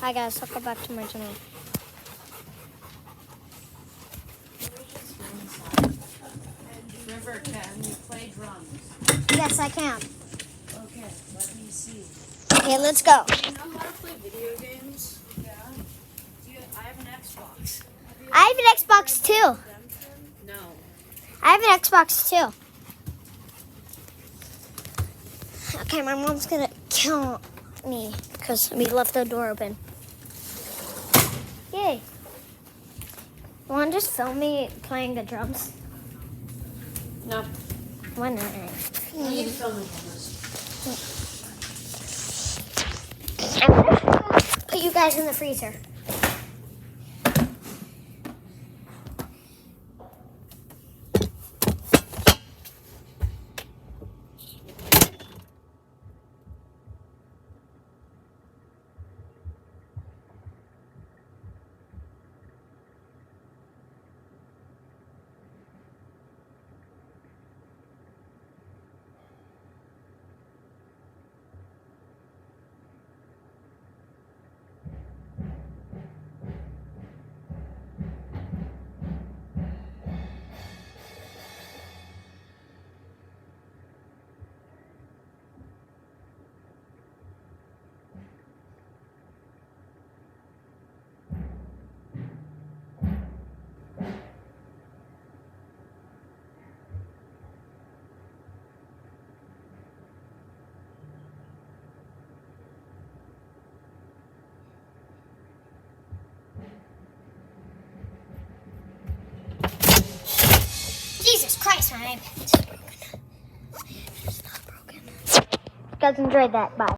Hi guys, welcome back to my channel. River, can you play drums? Yes, I can. Okay, let me see. Okay, let's go. Do you know how to play video games? Yeah. I have an Xbox. I have an Xbox too. No. I have an Xbox too. Okay, my mom's gonna kill me because we left the door open. Yay. You wanna just film me playing the drums? No. Why not? You need filming on this. Put you guys in the freezer. Jesus Christ, my iPad is broken. It's not broken. You guys enjoyed that. Bye.